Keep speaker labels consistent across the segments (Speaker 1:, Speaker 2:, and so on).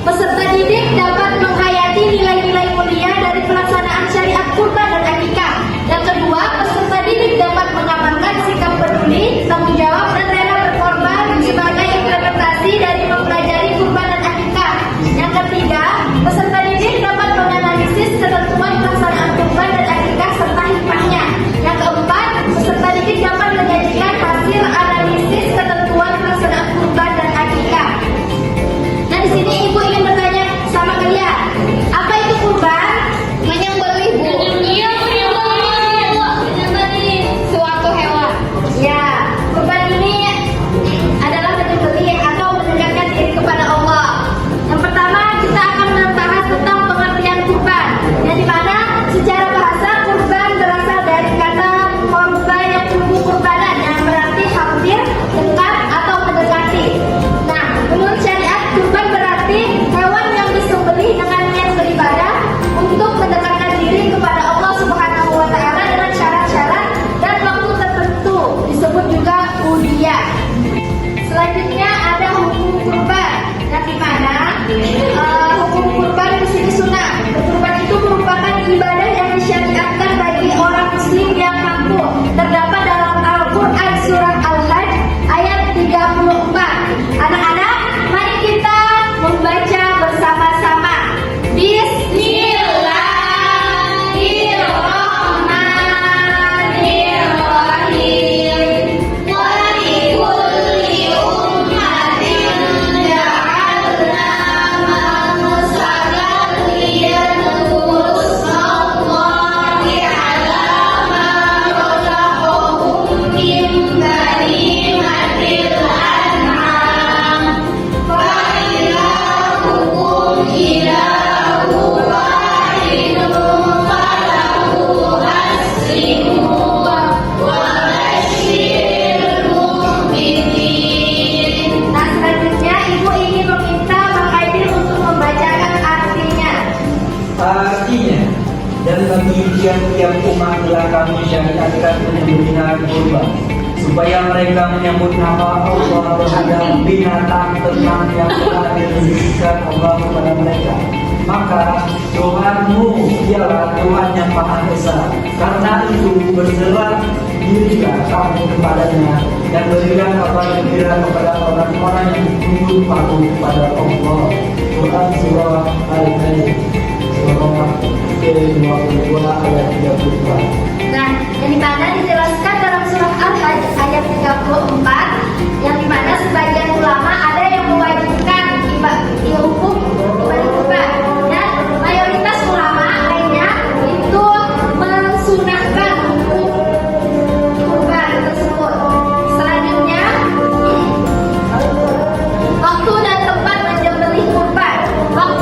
Speaker 1: Peserta didik dapat menghayati nilai-nilai mulia dari pelaksanaan syariat kurban dan akikah. Yang kedua, peserta didik dapat mengamalkan sikap peduli, tanggung jawab, dan rela berkorban sebagai implementasi dari mempelajari kurban dan akikah. Yang ketiga, peserta didik dapat menganalisis ketentuan pelaksanaan kurban dan akikah serta hikmahnya. Yang keempat, peserta didik dapat menyajikan hasil analisis ketentuan pelaksanaan kurban dan akikah. Nah, di sini ibu ingin bertanya sama kalian, apa itu kurban?
Speaker 2: Menyembelih, Bu.
Speaker 1: Iya, menyembelih suatu hewan. Ya, kurban ini adalah menyembelih atau mendekatkan diri kepada Allah. Yang pertama, kita akan membahas tentang pengertian kurban. Yang dimana secara bahasa kurban berasal dari kata korban yang tumbuh kurbanan, yang berarti hampir, dekat, atau mendekati. Nah, menurut syariat kurban berarti hewan yang disembelih dengan niat beribadah untuk mendekatkan diri kepada Allah Subhanahu wa taala dengan syarat-syarat dan waktu tertentu, disebut juga udhiyah. Selanjutnya ada hukum kurban, yang dimana hukum kurban di sini sunnah. Kurban itu merupakan ibadah yang disyariatkan bagi orang muslim yang mampu. Terdapat dalam Al-Quran surah Al-Hajj ayat 34. Anak-anak, mari kita membaca bersama-sama. Bismillahirrahmanirrahim. Wa likulli ummatin ja'alna mansakan liyadhkuru ismallahi 'ala ma razaqahum min bahimatil an'am. Fa ilahukum ilahu wahidun falahu aslimu wa basyiril mu'minin. Nah, selanjutnya ibu ingin meminta Bang Aidil untuk membacakan artinya.
Speaker 3: Artinya, dan bagi tiap-tiap umat telah kami syariatkan penyembelihan kurban, supaya mereka menyambut nama Allah terhadap binatang ternak yang telah direzeki Allah kepada mereka. Maka Tuhanmu ialah Tuhan yang Maha Esa. Karena itu berserah dirilah kamu kepadanya dan berilah kabar gembira kepada orang-orang yang tunduk patuh kepada Allah. Quran surah Al-Qayyim surah ke-22 ayat 32.
Speaker 1: Nah, yang dimana dijelaskan dalam surah Al-Hajj ayat 34, yang dimana sebagian ulama ada yang mewajibkan hukum ibadah kurban, dan mayoritas ulama lainnya itu mensunahkan hukum kurban tersebut. Selanjutnya, waktu dan tempat menyembelih kurban. Waktu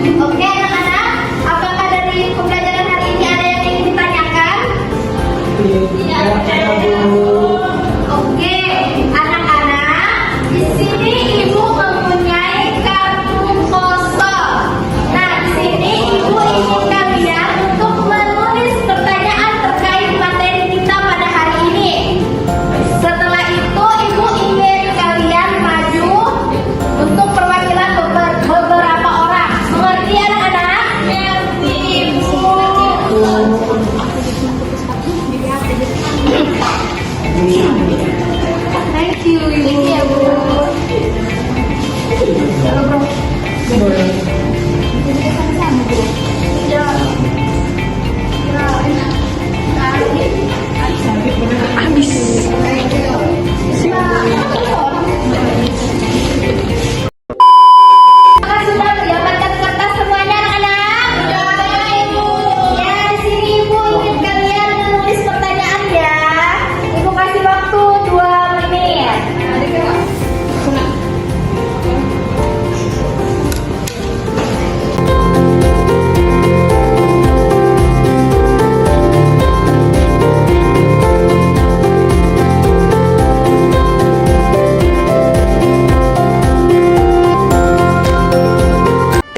Speaker 1: Oke anak-anak, apakah dari pembelajaran hari ini ada yang ingin ditanyakan?
Speaker 3: Tidak, Bu.
Speaker 1: Oke, anak-anak, di sini ibu mempunyai kartu kosong. Nah, di sini ibu ingin kalian untuk menulis pertanyaan terkait materi kita pada hari ini. Setelah itu, ibu ingin kalian maju untuk perwakilan beberapa orang. Mengerti anak-anak? Mengerti, ibu. Thank you, Ibu. Ya, Bu. Halo, Bro. Jadi sama-sama, Bu. Ya. Habis. Apakah sudah mendapatkan kertas semuanya, anak-anak? Sudah, Ibu. Ya, di sini Ibu ingin kalian menulis pertanyaan ya. Ibu kasih waktu 2 menit.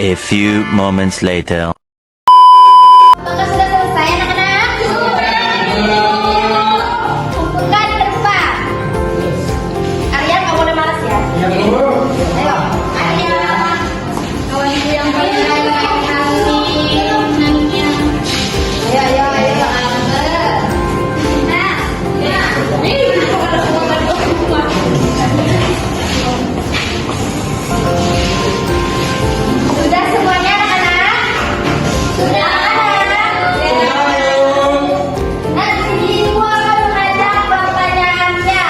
Speaker 2: A few moments later.
Speaker 1: Apakah sudah selesai, anak-anak? Sudah. Kumpulkan ke depan. Arya, nggak boleh malas ya. Ayo, Arya. Kawanku yang paling Ayo. Nah, sudah semuanya, anak-anak? Sudah. Nah, di sini Ibu akan mengajak pertanyaannya.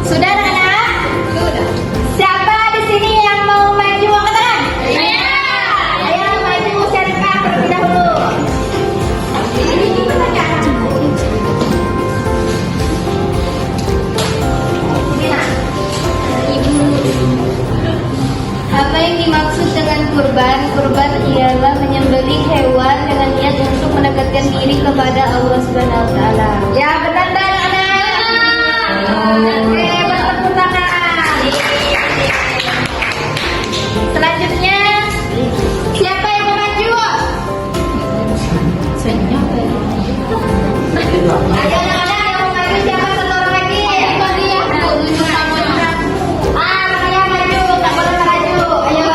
Speaker 1: Sudah, anak-anak? Sudah. Siapa di sini yang mau maju angkat tangan? Saya. Ayo maju, Syarifah terlebih dahulu. Ini pertanyaan. Apa yang dimaksud dengan kurban? Kurban ialah menyembelih hewan dengan niat untuk mendekatkan diri kepada Allah Subhanahu wa taala. Ya, benar anak-anak. Oke, bertepuk tangan. Selanjutnya, siapa yang mau maju? Ayo anak-anak yang mau maju, siapa satu orang lagi? Maria maju, tak boleh maju. Ayo.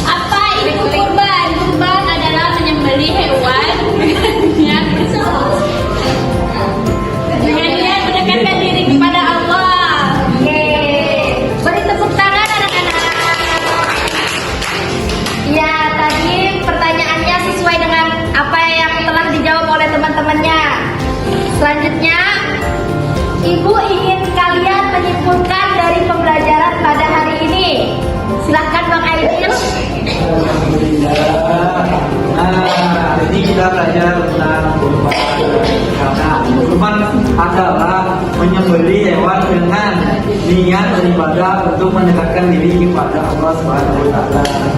Speaker 1: Apa itu kurban? Kurban adalah menyembelih hewan dengan niat mendekatkan diri kepada Allah. Oke, beri tepuk tangan anak-anak. Ya, tadi pertanyaannya sesuai dengan apa yang telah dijawab oleh teman-temannya. Selanjutnya, Ibu ingin kalian menyimpulkan dari pembelajaran pada hari ini. Silahkan Bang Aidil.
Speaker 3: Nah, jadi kita belajar tentang kurban. Karena kurban adalah menyembelih hewan dengan niat beribadah untuk mendekatkan diri kepada Allah Subhanahu wa taala.